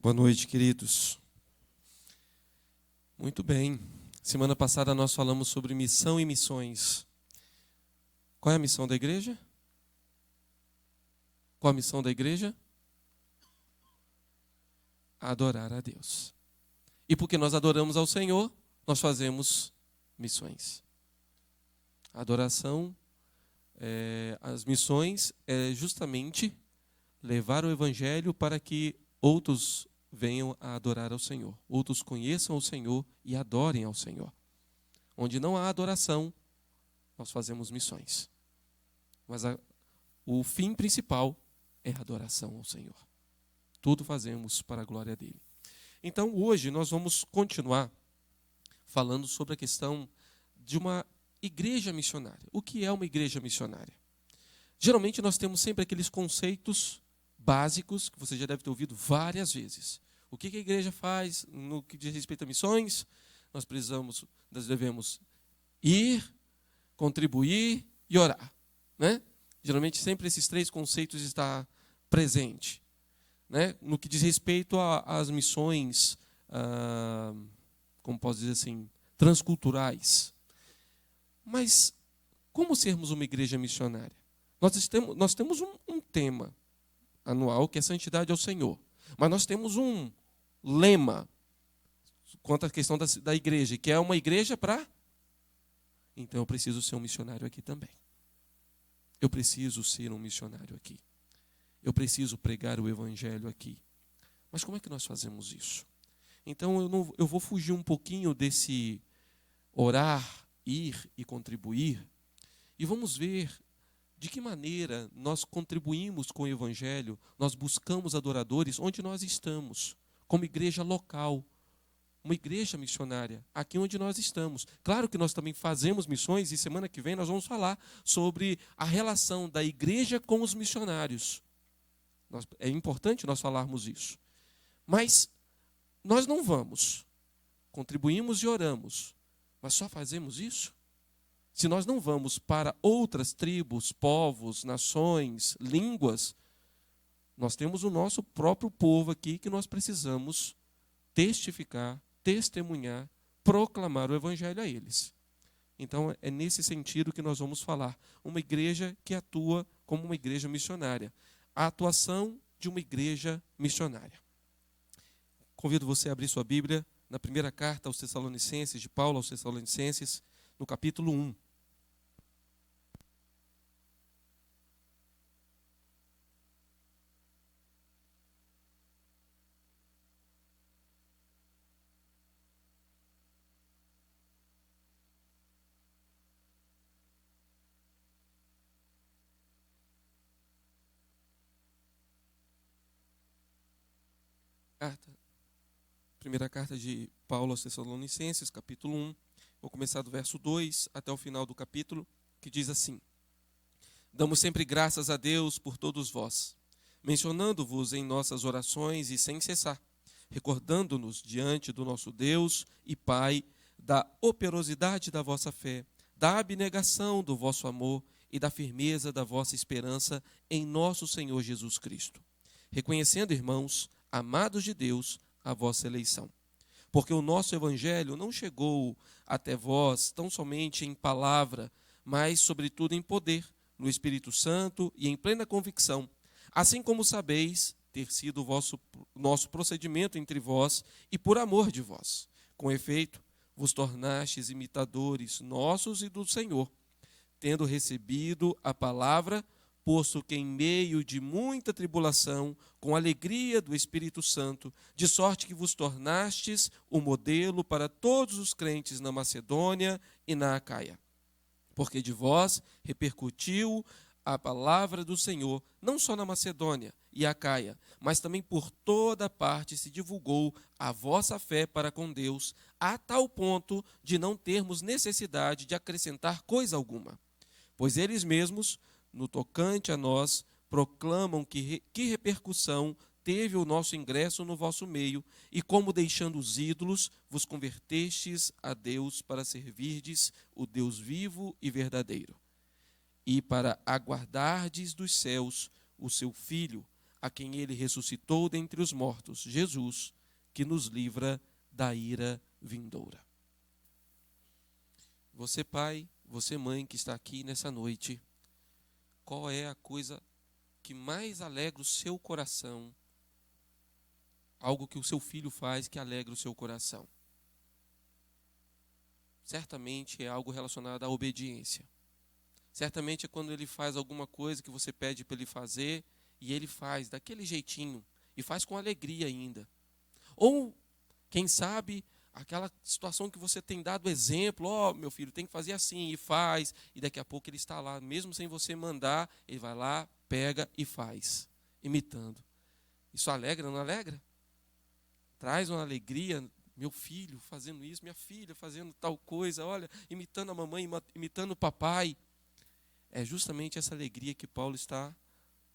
Boa noite, queridos. Muito bem. Semana passada nós falamos sobre missão e missões. Qual é a missão da igreja? Qual a missão da igreja? Adorar a Deus. E porque nós adoramos ao Senhor, nós fazemos missões. A adoração, as missões é justamente levar o evangelho para que outros venham a adorar ao Senhor. Outros conheçam o Senhor e adorem ao Senhor. Onde não há adoração, nós fazemos missões. Mas o fim principal é a adoração ao Senhor. Tudo fazemos para a glória dele. Então, hoje, nós vamos continuar falando sobre a questão de uma igreja missionária. O que é uma igreja missionária? Geralmente, nós temos sempre aqueles conceitos básicos, que você já deve ter ouvido várias vezes. O que a igreja faz no que diz respeito a missões? Nós devemos ir, contribuir e orar. Né? Geralmente, sempre esses três conceitos estão presentes. Né? No que diz respeito às missões, como posso dizer assim, transculturais. Mas como sermos uma igreja missionária? Nós temos um tema anual, que é santidade ao Senhor. Mas nós temos um lema quanto à questão da igreja, que é uma igreja para... Então eu preciso ser um missionário aqui também. Eu preciso ser um missionário aqui. Eu preciso pregar o evangelho aqui. Mas como é que nós fazemos isso? Então eu vou fugir um pouquinho desse orar, ir e contribuir, e vamos ver de que maneira nós contribuímos com o evangelho, nós buscamos adoradores onde nós estamos, como igreja local, uma igreja missionária, aqui onde nós estamos. Claro que nós também fazemos missões, e semana que vem nós vamos falar sobre a relação da igreja com os missionários. É importante nós falarmos isso. Mas nós não vamos, contribuímos e oramos, mas só fazemos isso? Se nós não vamos para outras tribos, povos, nações, línguas, nós temos o nosso próprio povo aqui que nós precisamos testificar, testemunhar, proclamar o evangelho a eles. Então é nesse sentido que nós vamos falar. Uma igreja que atua como uma igreja missionária. A atuação de uma igreja missionária. Convido você a abrir sua Bíblia na primeira carta aos Tessalonicenses, de Paulo aos Tessalonicenses, no capítulo 1. Primeira carta de Paulo aos Tessalonicenses, capítulo 1. Vou começar do verso 2 até o final do capítulo, que diz assim: Damos sempre graças a Deus por todos vós, mencionando-vos em nossas orações e sem cessar, recordando-nos diante do nosso Deus e Pai da operosidade da vossa fé, da abnegação do vosso amor e da firmeza da vossa esperança em nosso Senhor Jesus Cristo. Reconhecendo, irmãos, amados de Deus, a vossa eleição. Porque o nosso evangelho não chegou até vós tão somente em palavra, mas sobretudo em poder, no Espírito Santo e em plena convicção, assim como sabeis ter sido o nosso procedimento entre vós e por amor de vós. Com efeito, vos tornastes imitadores nossos e do Senhor, tendo recebido a palavra, posto que em meio de muita tribulação, com alegria do Espírito Santo, de sorte que vos tornastes o modelo para todos os crentes na Macedônia e na Acaia. Porque de vós repercutiu a palavra do Senhor, não só na Macedônia e Acaia, mas também por toda parte se divulgou a vossa fé para com Deus, a tal ponto de não termos necessidade de acrescentar coisa alguma. Pois eles mesmos, no tocante a nós, proclamam que repercussão teve o nosso ingresso no vosso meio, e como deixando os ídolos, vos convertestes a Deus para servirdes o Deus vivo e verdadeiro, e para aguardardes dos céus o seu Filho, a quem ele ressuscitou dentre os mortos, Jesus, que nos livra da ira vindoura. Você, pai, você, mãe, que está aqui nessa noite, qual é a coisa que mais alegra o seu coração? Algo que o seu filho faz que alegra o seu coração. Certamente é algo relacionado à obediência. Certamente é quando ele faz alguma coisa que você pede para ele fazer e ele faz daquele jeitinho e faz com alegria ainda. Ou, quem sabe, aquela situação que você tem dado exemplo, meu filho, tem que fazer assim, e faz, e daqui a pouco ele está lá, mesmo sem você mandar, ele vai lá, pega e faz, imitando. Isso alegra, não alegra? Traz uma alegria, meu filho fazendo isso, minha filha fazendo tal coisa, olha, imitando a mamãe, imitando o papai. É justamente essa alegria que Paulo está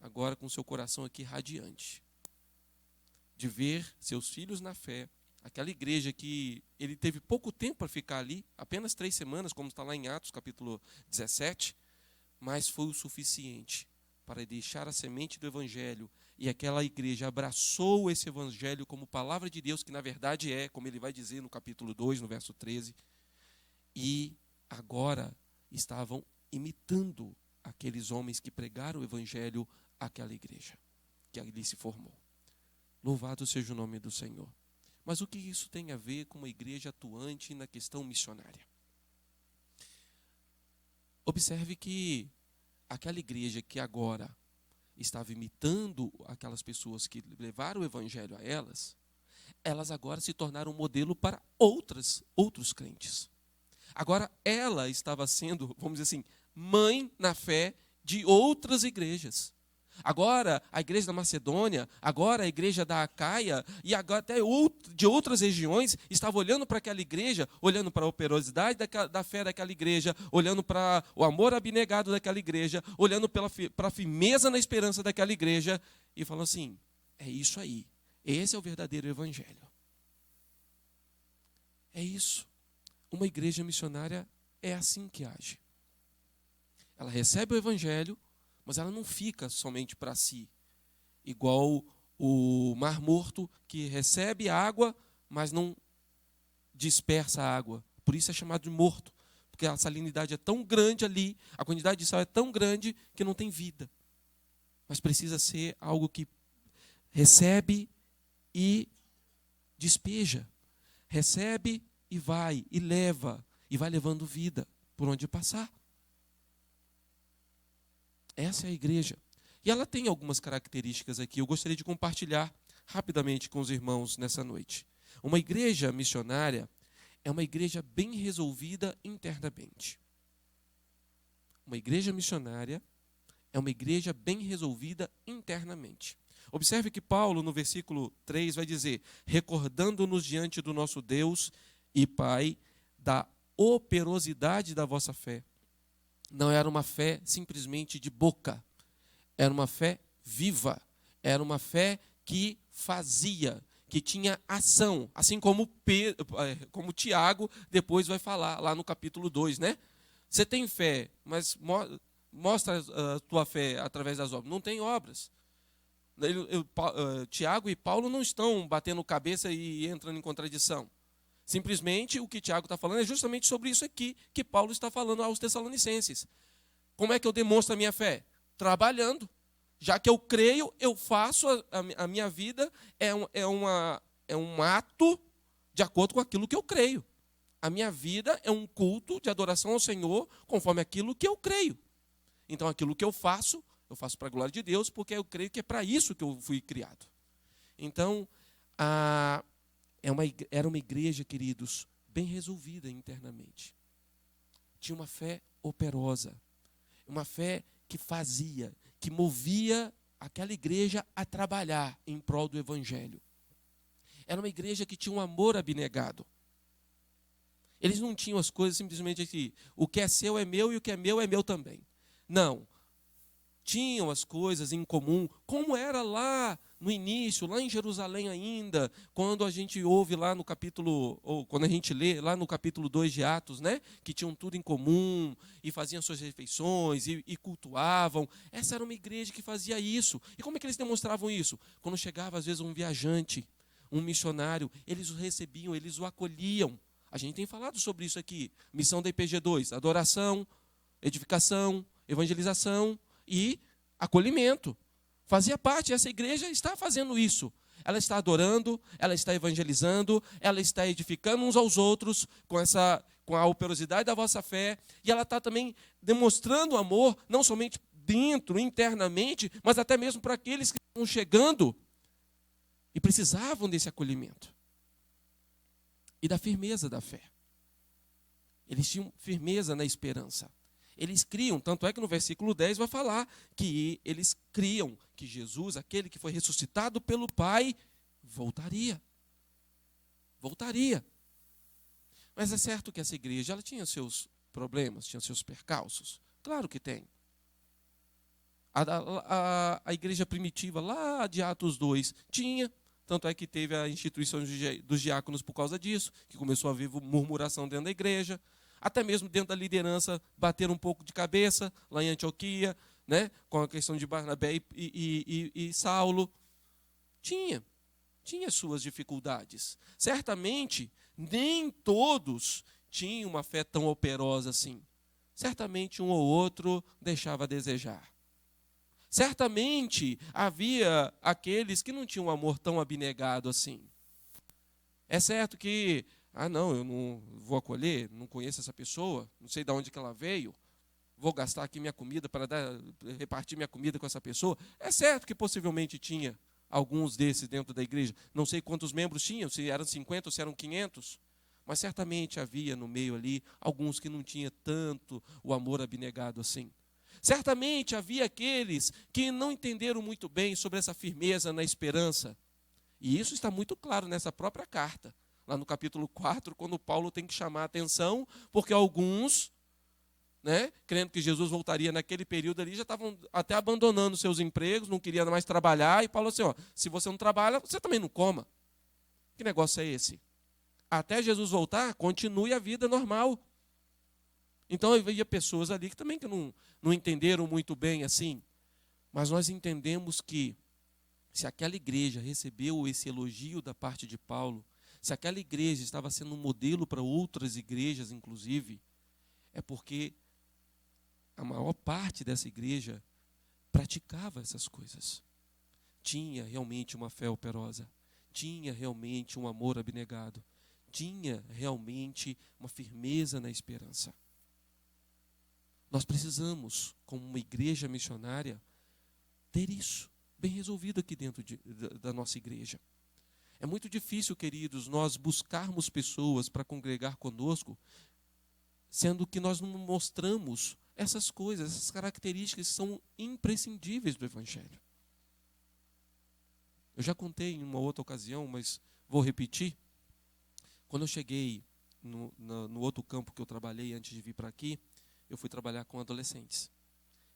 agora com o seu coração aqui radiante. De ver seus filhos na fé, aquela igreja que ele teve pouco tempo para ficar ali, apenas 3 semanas, como está lá em Atos, capítulo 17, mas foi o suficiente para deixar a semente do evangelho, e aquela igreja abraçou esse evangelho como palavra de Deus, que na verdade é, como ele vai dizer no capítulo 2, no verso 13, e agora estavam imitando aqueles homens que pregaram o evangelho àquela igreja, que ali se formou. Louvado seja o nome do Senhor. Mas o que isso tem a ver com uma igreja atuante na questão missionária? Observe que aquela igreja que agora estava imitando aquelas pessoas que levaram o evangelho a elas, elas agora se tornaram um modelo para outros crentes. Agora ela estava sendo, vamos dizer assim, mãe na fé de outras igrejas. Agora a igreja da Macedônia, agora a igreja da Acaia e agora até de outras regiões estavam olhando para aquela igreja, olhando para a operosidade da fé daquela igreja, olhando para o amor abnegado daquela igreja, olhando para a firmeza na esperança daquela igreja e falando assim, é isso aí, esse é o verdadeiro evangelho. É isso. Uma igreja missionária é assim que age. Ela recebe o evangelho, mas ela não fica somente para si, igual o Mar Morto, que recebe água, mas não dispersa a água. Por isso é chamado de morto, porque a salinidade é tão grande ali, a quantidade de sal é tão grande que não tem vida. Mas precisa ser algo que recebe e despeja. Recebe e vai levando vida por onde passar. Essa é a igreja. E ela tem algumas características aqui. Eu gostaria de compartilhar rapidamente com os irmãos nessa noite. Uma igreja missionária é uma igreja bem resolvida internamente. Uma igreja missionária é uma igreja bem resolvida internamente. Observe que Paulo, no versículo 3, vai dizer: recordando-nos diante do nosso Deus e Pai da operosidade da vossa fé. Não era uma fé simplesmente de boca, era uma fé viva, era uma fé que fazia, que tinha ação, assim como Tiago depois vai falar lá no capítulo 2, né? Você tem fé, mas mostra a tua fé através das obras. Não tem obras. Tiago e Paulo não estão batendo cabeça e entrando em contradição. Simplesmente o que Tiago está falando é justamente sobre isso aqui que Paulo está falando aos Tessalonicenses. Como é que eu demonstro a minha fé? Trabalhando. Já que eu creio, eu faço a minha vida, é um ato de acordo com aquilo que eu creio. A minha vida é um culto de adoração ao Senhor conforme aquilo que eu creio. Então aquilo que eu faço para a glória de Deus, porque eu creio que é para isso que eu fui criado. Então, era uma igreja, queridos, bem resolvida internamente. Tinha uma fé operosa, uma fé que fazia, que movia aquela igreja a trabalhar em prol do evangelho. Era uma igreja que tinha um amor abnegado. Eles não tinham as coisas simplesmente assim, o que é seu é meu e o que é meu também. Não. Tinham as coisas em comum, como era lá no início, lá em Jerusalém ainda, quando a gente ouve lá no capítulo, ou quando a gente lê lá no capítulo 2 de Atos, né, que tinham tudo em comum, e faziam suas refeições, e cultuavam. Essa era uma igreja que fazia isso. E como é que eles demonstravam isso? Quando chegava, às vezes, um viajante, um missionário, eles o recebiam, eles o acolhiam. A gente tem falado sobre isso aqui. Missão da IPG2, adoração, edificação, evangelização e acolhimento. Fazia parte, essa igreja está fazendo isso. Ela está adorando, ela está evangelizando, ela está edificando uns aos outros com a operosidade da vossa fé, e ela está também demonstrando amor, não somente dentro, internamente, mas até mesmo para aqueles que estão chegando e precisavam desse acolhimento. E da firmeza da fé. Eles tinham firmeza na esperança. Eles criam, tanto é que no versículo 10 vai falar que eles criam que Jesus, aquele que foi ressuscitado pelo Pai, voltaria. Voltaria. Mas é certo que essa igreja ela tinha seus problemas, tinha seus percalços. Claro que tem. A igreja primitiva lá de Atos 2 tinha, tanto é que teve a instituição dos diáconos por causa disso, que começou a haver murmuração dentro da igreja. Até mesmo dentro da liderança, bateram um pouco de cabeça, lá em Antioquia, né, com a questão de Barnabé e Saulo. Tinha suas dificuldades. Certamente, nem todos tinham uma fé tão operosa assim. Certamente, um ou outro deixava a desejar. Certamente, havia aqueles que não tinham um amor tão abnegado assim. É certo que não, eu não vou acolher, não conheço essa pessoa, não sei de onde que ela veio, vou gastar aqui minha comida para repartir minha comida com essa pessoa. É certo que possivelmente tinha alguns desses dentro da igreja, não sei quantos membros tinham, se eram 50 ou se eram 500, mas certamente havia no meio ali alguns que não tinham tanto o amor abnegado assim. Certamente havia aqueles que não entenderam muito bem sobre essa firmeza na esperança, e isso está muito claro nessa própria carta. Lá no capítulo 4, quando Paulo tem que chamar a atenção, porque alguns, né, crendo que Jesus voltaria naquele período ali, já estavam até abandonando seus empregos, não queriam mais trabalhar, e Paulo assim, se você não trabalha, você também não coma. Que negócio é esse? Até Jesus voltar, continue a vida normal. Então havia pessoas ali que também que não entenderam muito bem assim, mas nós entendemos que se aquela igreja recebeu esse elogio da parte de Paulo, se aquela igreja estava sendo um modelo para outras igrejas, inclusive, é porque a maior parte dessa igreja praticava essas coisas. Tinha realmente uma fé operosa, tinha realmente um amor abnegado, tinha realmente uma firmeza na esperança. Nós precisamos, como uma igreja missionária, ter isso bem resolvido aqui dentro da nossa igreja. É muito difícil, queridos, nós buscarmos pessoas para congregar conosco, sendo que nós não mostramos essas coisas, essas características que são imprescindíveis do Evangelho. Eu já contei em uma outra ocasião, mas vou repetir. Quando eu cheguei no outro campo que eu trabalhei antes de vir para aqui, eu fui trabalhar com adolescentes.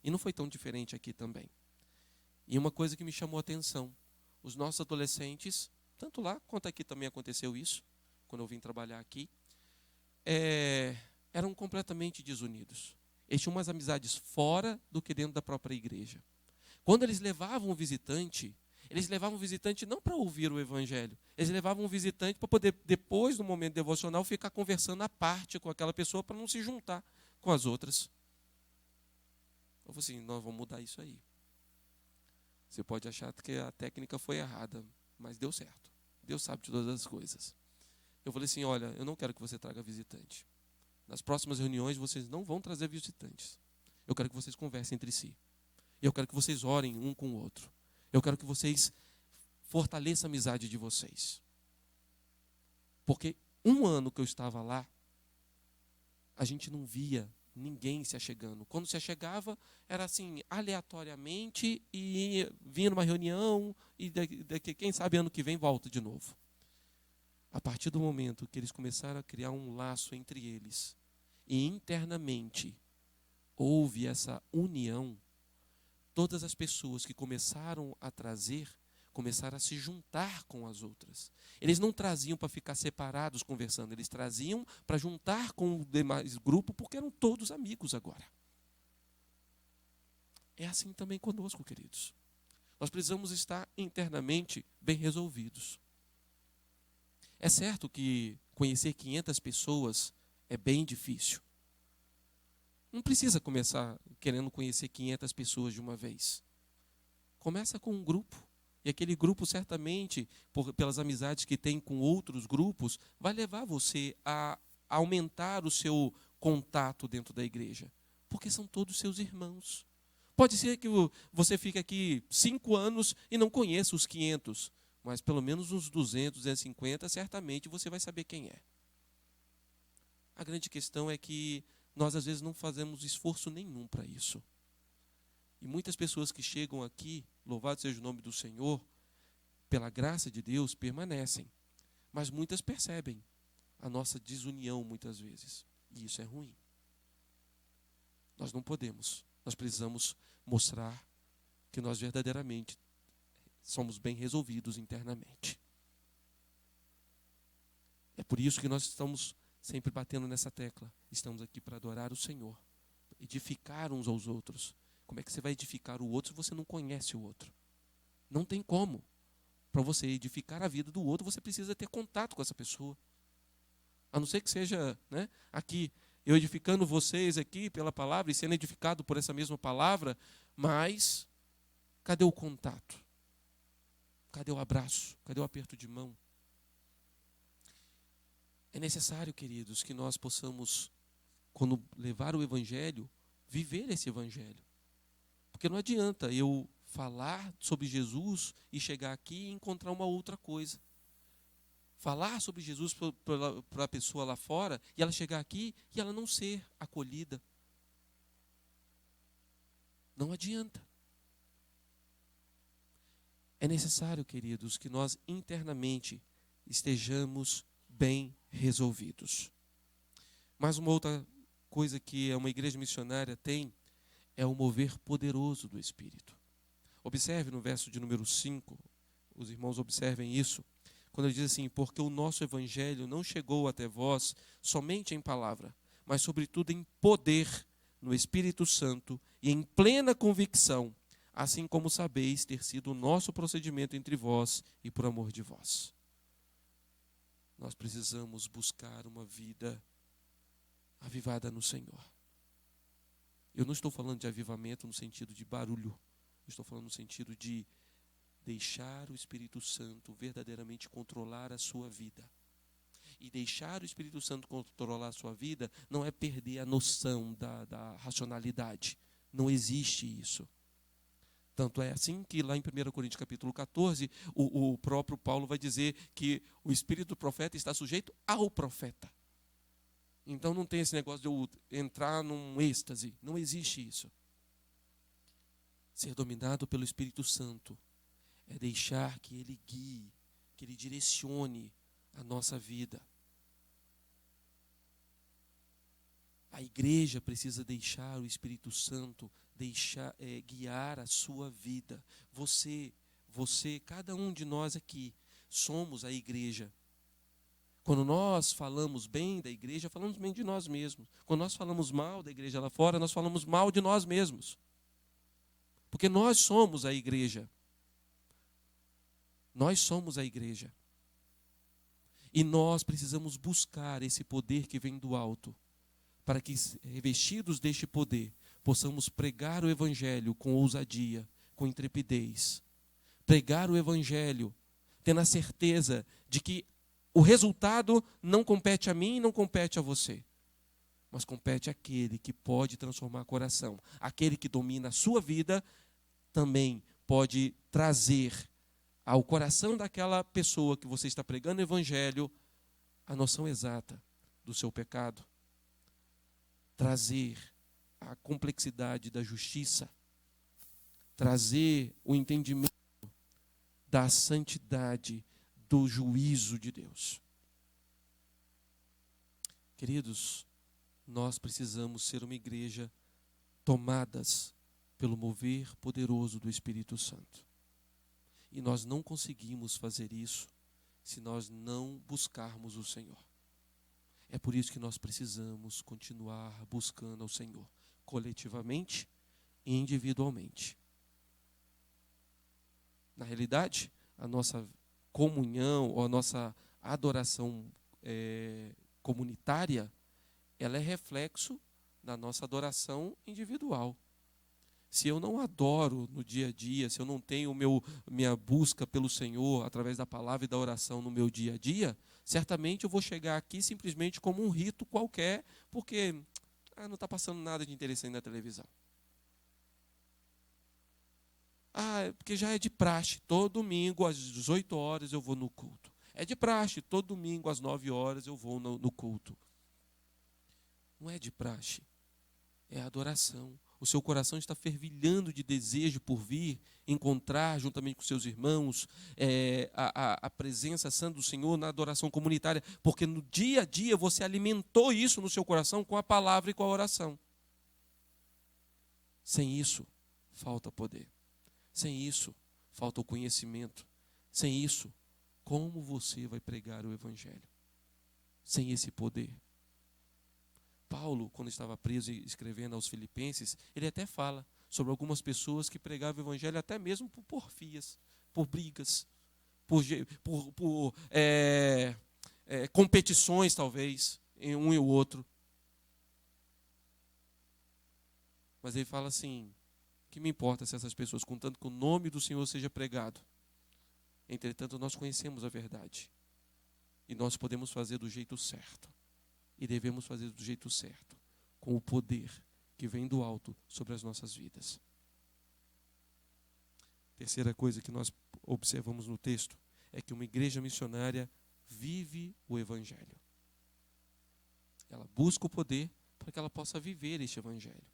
E não foi tão diferente aqui também. E uma coisa que me chamou a atenção, os nossos adolescentes, tanto lá quanto aqui também aconteceu isso, quando eu vim trabalhar aqui, eram completamente desunidos. Eles tinham umas amizades fora do que dentro da própria igreja. Quando eles levavam o visitante não para ouvir o evangelho, eles levavam o visitante para poder, depois do momento devocional, ficar conversando à parte com aquela pessoa para não se juntar com as outras. Eu falei assim, nós vamos mudar isso aí. Você pode achar que a técnica foi errada, mas deu certo. Deus sabe de todas as coisas. Eu falei assim, olha, eu não quero que você traga visitante. Nas próximas reuniões, vocês não vão trazer visitantes. Eu quero que vocês conversem entre si. Eu quero que vocês orem um com o outro. Eu quero que vocês fortaleçam a amizade de vocês. Porque um ano que eu estava lá, a gente não via ninguém se achegando. Quando se achegava, era assim, aleatoriamente, e vinha numa reunião, e daqui, quem sabe ano que vem volta de novo. A partir do momento que eles começaram a criar um laço entre eles, e internamente houve essa união, todas as pessoas que começaram a trazer, começar a se juntar com as outras. Eles não traziam para ficar separados conversando, eles traziam para juntar com o demais grupo, porque eram todos amigos agora. É assim também conosco, queridos. Nós precisamos estar internamente bem resolvidos. É certo que conhecer 500 pessoas é bem difícil. Não precisa começar querendo conhecer 500 pessoas de uma vez. Começa com um grupo. E aquele grupo, certamente, pelas amizades que tem com outros grupos, vai levar você a aumentar o seu contato dentro da igreja. Porque são todos seus irmãos. Pode ser que você fique aqui 5 anos e não conheça os 500, mas pelo menos uns 200, 250, certamente você vai saber quem é. A grande questão é que nós, às vezes, não fazemos esforço nenhum para isso. E muitas pessoas que chegam aqui, louvado seja o nome do Senhor, pela graça de Deus, permanecem. Mas muitas percebem a nossa desunião, muitas vezes. E isso é ruim. Nós não podemos. Nós precisamos mostrar que nós verdadeiramente somos bem resolvidos internamente. É por isso que nós estamos sempre batendo nessa tecla. Estamos aqui para adorar o Senhor, edificar uns aos outros. Como é que você vai edificar o outro se você não conhece o outro? Não tem como. Para você edificar a vida do outro, você precisa ter contato com essa pessoa. A não ser que seja, né, aqui, eu edificando vocês aqui pela palavra e sendo edificado por essa mesma palavra, mas cadê o contato? Cadê o abraço? Cadê o aperto de mão? É necessário, queridos, que nós possamos, quando levar o Evangelho, viver esse Evangelho. Porque não adianta eu falar sobre Jesus e chegar aqui e encontrar uma outra coisa. Falar sobre Jesus para a pessoa lá fora e ela chegar aqui e ela não ser acolhida. Não adianta. É necessário, queridos, que nós internamente estejamos bem resolvidos. Mas uma outra coisa que uma igreja missionária tem é o mover poderoso do Espírito. Observe no verso de número 5, os irmãos observem isso, quando ele diz assim: porque o nosso evangelho não chegou até vós somente em palavra, mas sobretudo em poder, no Espírito Santo e em plena convicção, assim como sabeis ter sido o nosso procedimento entre vós e por amor de vós. Nós precisamos buscar uma vida avivada no Senhor. Eu não estou falando de avivamento no sentido de barulho. Eu estou falando no sentido de deixar o Espírito Santo verdadeiramente controlar a sua vida. E deixar o Espírito Santo controlar a sua vida não é perder a noção da racionalidade. Não existe isso. Tanto é assim que lá em 1 Coríntios capítulo 14, o próprio Paulo vai dizer que o espírito do profeta está sujeito ao profeta. Então não tem esse negócio de eu entrar num êxtase. Não existe isso. Ser dominado pelo Espírito Santo é deixar que Ele guie, que Ele direcione a nossa vida. A igreja precisa deixar o Espírito Santo guiar a sua vida. Você, cada um de nós aqui, somos a igreja. Quando nós falamos bem da igreja, falamos bem de nós mesmos. Quando nós falamos mal da igreja lá fora, nós falamos mal de nós mesmos. Porque nós somos a igreja. Nós somos a igreja. E nós precisamos buscar esse poder que vem do alto, para que, revestidos deste poder, possamos pregar o Evangelho com ousadia, com intrepidez. Pregar o Evangelho, tendo a certeza de que o resultado não compete a mim e não compete a você, mas compete àquele que pode transformar o coração. Aquele que domina a sua vida também pode trazer ao coração daquela pessoa que você está pregando o Evangelho a noção exata do seu pecado. Trazer a complexidade da justiça, trazer o entendimento da santidade, do juízo de Deus. Queridos, nós precisamos ser uma igreja tomadas pelo mover poderoso do Espírito Santo. E nós não conseguimos fazer isso se nós não buscarmos o Senhor. É por isso que nós precisamos continuar buscando ao Senhor, coletivamente e individualmente. Na realidade, a nossa comunhão ou a nossa adoração comunitária, ela é reflexo da nossa adoração individual. Se eu não adoro no dia a dia, se eu não tenho minha busca pelo Senhor através da palavra e da oração no meu dia a dia, certamente eu vou chegar aqui simplesmente como um rito qualquer, porque não está passando nada de interessante na televisão. Porque já é de praxe, todo domingo às 18 horas eu vou no culto. É de praxe, todo domingo às 9 horas eu vou no culto. Não é de praxe, é adoração. O seu coração está fervilhando de desejo por vir, encontrar juntamente com seus irmãos a presença santa do Senhor na adoração comunitária, porque no dia a dia você alimentou isso no seu coração com a palavra e com a oração. Sem isso, falta poder. Sem isso, falta o conhecimento. Sem isso, como você vai pregar o Evangelho? Sem esse poder. Paulo, quando estava preso e escrevendo aos Filipenses, ele até fala sobre algumas pessoas que pregavam o Evangelho até mesmo por porfias, por brigas, por competições, talvez, em um e o outro. Mas ele fala assim, que me importa se essas pessoas, contanto que o nome do Senhor seja pregado. Entretanto, nós conhecemos a verdade. E nós podemos fazer do jeito certo. E devemos fazer do jeito certo, com o poder que vem do alto sobre as nossas vidas. Terceira coisa que nós observamos no texto é que uma igreja missionária vive o Evangelho. Ela busca o poder para que ela possa viver este Evangelho.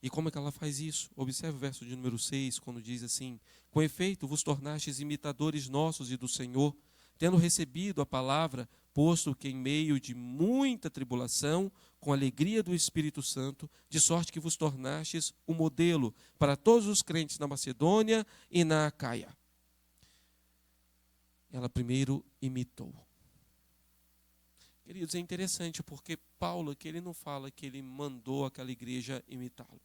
E como é que ela faz isso? Observe o verso de número 6, quando diz assim: com efeito vos tornastes imitadores nossos e do Senhor, tendo recebido a palavra, posto que em meio de muita tribulação, com alegria do Espírito Santo, de sorte que vos tornastes um modelo para todos os crentes na Macedônia e na Acaia. Ela primeiro imitou. Queridos, é interessante porque Paulo aqui ele não fala que ele mandou aquela igreja imitá-lo.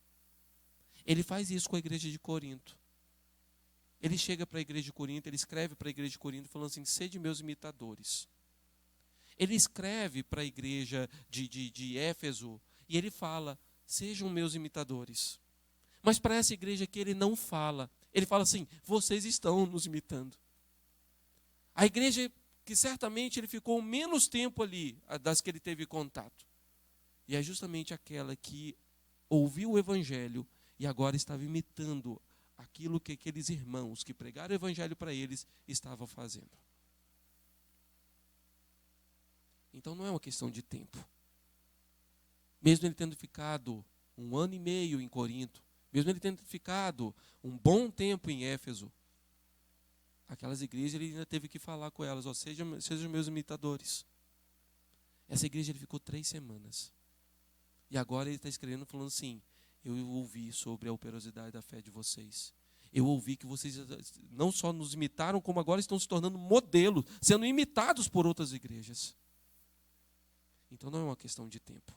Ele faz isso com a igreja de Corinto. Ele chega para a igreja de Corinto, ele escreve para a igreja de Corinto falando assim: sede meus imitadores. Ele escreve para a igreja de Éfeso e ele fala: sejam meus imitadores. Mas para essa igreja aqui ele não fala. Ele fala assim: vocês estão nos imitando. A igreja que certamente ele ficou menos tempo ali das que ele teve contato. E é justamente aquela que ouviu o Evangelho e agora estava imitando aquilo que aqueles irmãos que pregaram o Evangelho para eles estavam fazendo. Então não é uma questão de tempo. Mesmo ele tendo ficado 1 ano e meio em Corinto, mesmo ele tendo ficado um bom tempo em Éfeso, aquelas igrejas ele ainda teve que falar com elas: sejam meus imitadores. Essa igreja ele ficou 3 semanas. E agora ele está escrevendo falando assim: eu ouvi sobre a operosidade da fé de vocês. Eu ouvi que vocês não só nos imitaram, como agora estão se tornando modelos, sendo imitados por outras igrejas. Então não é uma questão de tempo,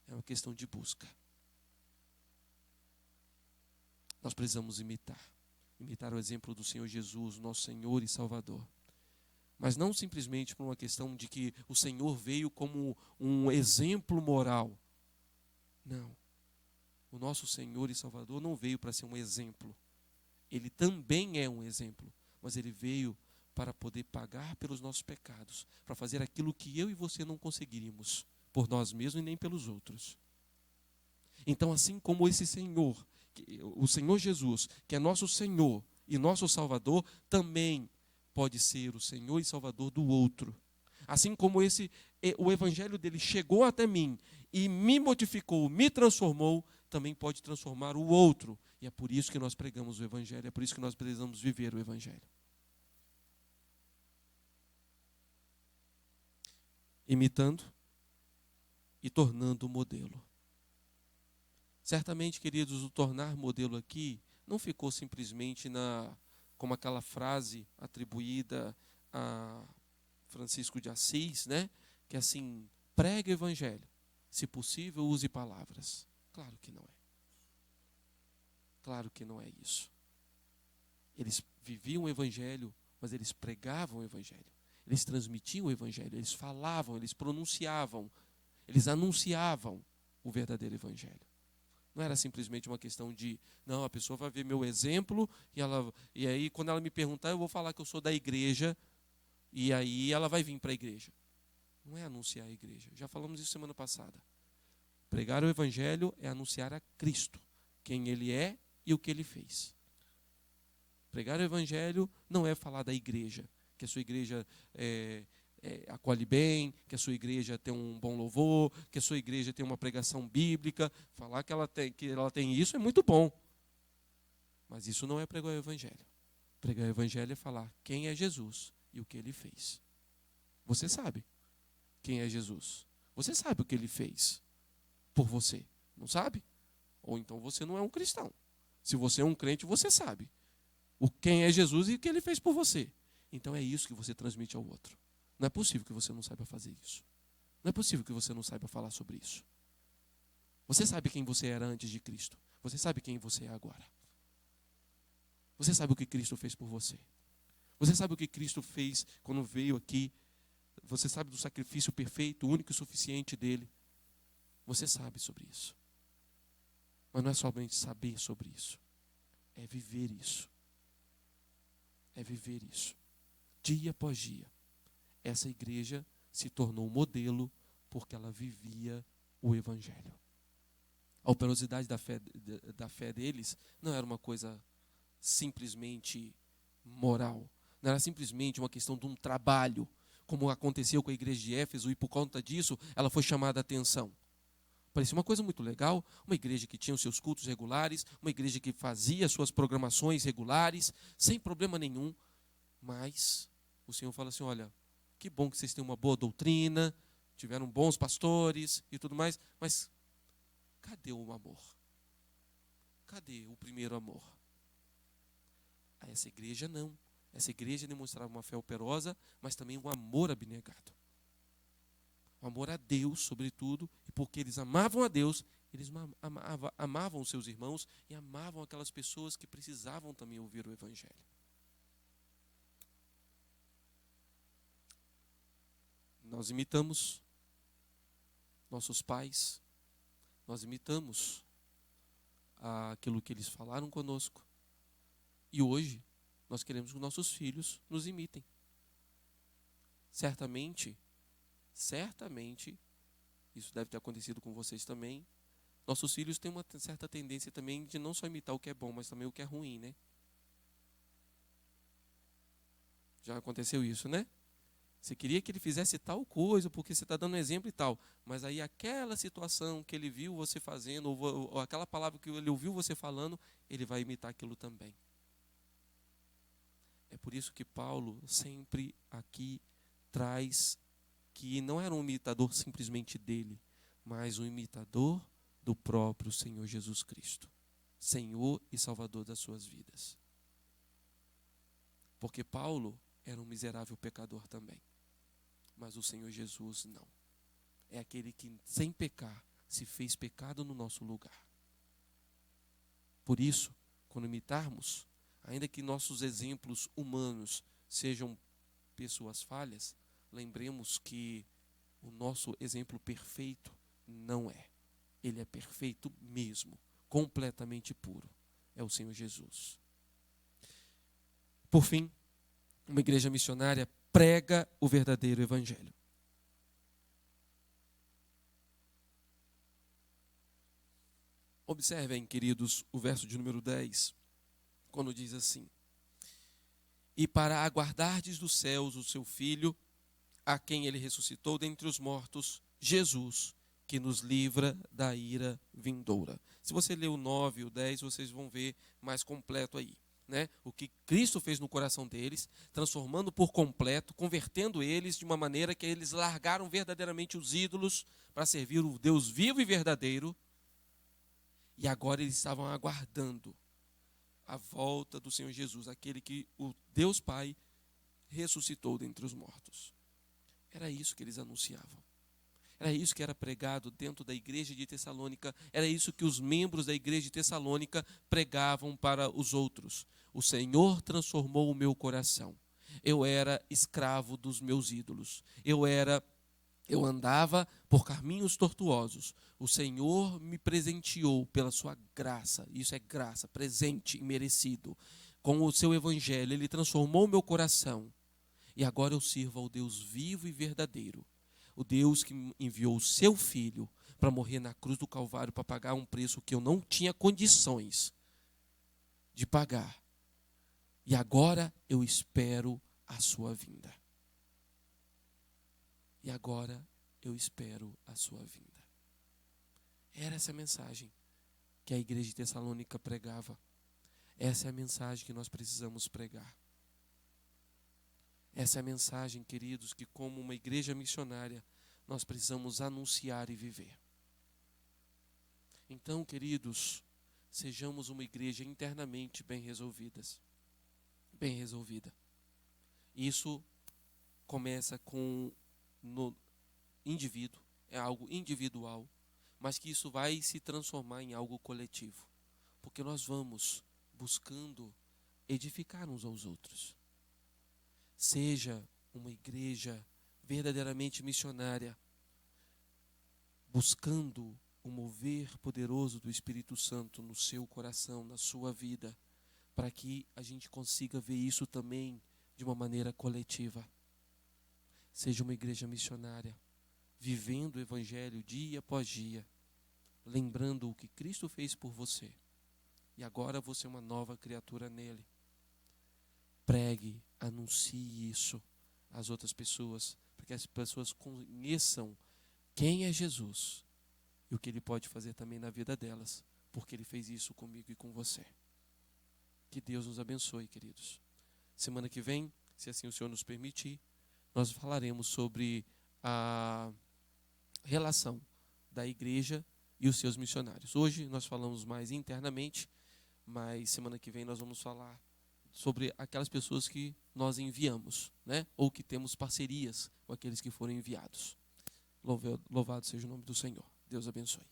é uma questão de busca. Nós precisamos imitar o exemplo do Senhor Jesus, nosso Senhor e Salvador. Mas não simplesmente por uma questão de que o Senhor veio como um exemplo moral. Não. O nosso Senhor e Salvador não veio para ser um exemplo. Ele também é um exemplo, mas ele veio para poder pagar pelos nossos pecados, para fazer aquilo que eu e você não conseguiríamos, por nós mesmos e nem pelos outros. Então, assim como esse Senhor, o Senhor Jesus, que é nosso Senhor e nosso Salvador, também pode ser o Senhor e Salvador do outro. Assim como o Evangelho dele chegou até mim e me modificou, me transformou, também pode transformar o outro. E é por isso que nós pregamos o Evangelho, é por isso que nós precisamos viver o Evangelho. Imitando e tornando modelo. Certamente, queridos, o tornar modelo aqui não ficou simplesmente como aquela frase atribuída a Francisco de Assis, né? Que é assim, pregue o evangelho, se possível use palavras. Claro que não é. Claro que não é isso. Eles viviam o evangelho, mas eles pregavam o evangelho. Eles transmitiam o evangelho, eles falavam, eles pronunciavam, eles anunciavam o verdadeiro evangelho. Não era simplesmente uma questão de, não, a pessoa vai ver meu exemplo e aí quando ela me perguntar eu vou falar que eu sou da igreja e aí ela vai vir para a igreja. Não é anunciar a igreja. Já falamos isso semana passada. Pregar o evangelho é anunciar a Cristo, quem Ele é e o que Ele fez. Pregar o evangelho não é falar da igreja, que a sua igreja acolhe bem, que a sua igreja tem um bom louvor, que a sua igreja tem uma pregação bíblica. Falar que ela tem isso é muito bom. Mas isso não é pregar o evangelho. Pregar o evangelho é falar quem é Jesus e o que Ele fez. Você sabe quem é Jesus. Você sabe o que Ele fez por você. Não sabe? Ou então você não é um cristão. Se você é um crente, você sabe quem é Jesus e o que Ele fez por você. Então é isso que você transmite ao outro. Não é possível que você não saiba fazer isso. Não é possível que você não saiba falar sobre isso. Você sabe quem você era antes de Cristo. Você sabe quem você é agora. Você sabe o que Cristo fez por você. Você sabe o que Cristo fez quando veio aqui. Você sabe do sacrifício perfeito, único e suficiente dele. Você sabe sobre isso. Mas não é somente saber sobre isso. É viver isso. É viver isso. Dia após dia. Essa igreja se tornou um modelo porque ela vivia o evangelho. A operosidade da fé deles não era uma coisa simplesmente moral. Não era simplesmente uma questão de um trabalho, como aconteceu com a igreja de Éfeso, e por conta disso ela foi chamada a atenção. Parecia uma coisa muito legal, uma igreja que tinha os seus cultos regulares, uma igreja que fazia suas programações regulares, sem problema nenhum. Mas o Senhor fala assim, olha, que bom que vocês têm uma boa doutrina, tiveram bons pastores e tudo mais, mas cadê o amor? Cadê o primeiro amor? Essa igreja não. Essa igreja demonstrava uma fé operosa, mas também um amor abnegado. O amor a Deus, sobretudo, e porque eles amavam a Deus, eles amavam os seus irmãos e amavam aquelas pessoas que precisavam também ouvir o evangelho. Nós imitamos nossos pais, nós imitamos aquilo que eles falaram conosco. E hoje, nós queremos que nossos filhos nos imitem. Certamente, isso deve ter acontecido com vocês também, nossos filhos têm uma certa tendência também de não só imitar o que é bom, mas também o que é ruim, né? Já aconteceu isso, né? Você queria que ele fizesse tal coisa, porque você está dando exemplo e tal. Mas aí aquela situação que ele viu você fazendo, ou aquela palavra que ele ouviu você falando, ele vai imitar aquilo também. É por isso que Paulo sempre aqui traz que não era um imitador simplesmente dele, mas um imitador do próprio Senhor Jesus Cristo. Senhor e Salvador das suas vidas. Porque Paulo era um miserável pecador também. Mas o Senhor Jesus não. É aquele que, sem pecar, se fez pecado no nosso lugar. Por isso, quando imitarmos, ainda que nossos exemplos humanos sejam pessoas falhas, lembremos que o nosso exemplo perfeito não é. Ele é perfeito mesmo, completamente puro. É o Senhor Jesus. Por fim, uma igreja missionária prega o verdadeiro evangelho. Observem, queridos, o verso de número 10, quando diz assim: e para aguardardes dos céus o seu Filho, a quem ele ressuscitou dentre os mortos, Jesus, que nos livra da ira vindoura. Se você ler o 9 e o 10, vocês vão ver mais completo aí. Né? O que Cristo fez no coração deles, transformando por completo, convertendo eles de uma maneira que eles largaram verdadeiramente os ídolos para servir o Deus vivo e verdadeiro. E agora eles estavam aguardando a volta do Senhor Jesus, aquele que o Deus Pai ressuscitou dentre os mortos. Era isso que eles anunciavam. Era isso que era pregado dentro da igreja de Tessalônica. Era isso que os membros da igreja de Tessalônica pregavam para os outros. O Senhor transformou o meu coração. Eu era escravo dos meus ídolos. Eu andava por caminhos tortuosos. O Senhor me presenteou pela sua graça. Isso é graça, presente e merecido. Com o seu evangelho, ele transformou o meu coração. E agora eu sirvo ao Deus vivo e verdadeiro. O Deus que enviou o seu Filho para morrer na cruz do Calvário, para pagar um preço que eu não tinha condições de pagar. E agora eu espero a sua vinda. E agora eu espero a sua vinda. Era essa a mensagem que a igreja de Tessalônica pregava. Essa é a mensagem que nós precisamos pregar. Essa é a mensagem, queridos, que como uma igreja missionária, nós precisamos anunciar e viver. Então, queridos, sejamos uma igreja internamente bem resolvida. Isso começa com no indivíduo, é algo individual, mas que isso vai se transformar em algo coletivo. Porque nós vamos buscando edificar uns aos outros. Seja uma igreja verdadeiramente missionária, buscando o mover poderoso do Espírito Santo no seu coração, na sua vida, para que a gente consiga ver isso também de uma maneira coletiva. Seja uma igreja missionária, vivendo o Evangelho dia após dia, lembrando o que Cristo fez por você. E agora você é uma nova criatura nele. Pregue, anuncie isso às outras pessoas, para que as pessoas conheçam quem é Jesus e o que ele pode fazer também na vida delas, porque ele fez isso comigo e com você. Que Deus nos abençoe, queridos. Semana que vem, se assim o Senhor nos permitir, nós falaremos sobre a relação da igreja e os seus missionários. Hoje nós falamos mais internamente, mas semana que vem nós vamos falar sobre aquelas pessoas que nós enviamos, né? Ou que temos parcerias com aqueles que foram enviados. Louvado seja o nome do Senhor. Deus abençoe.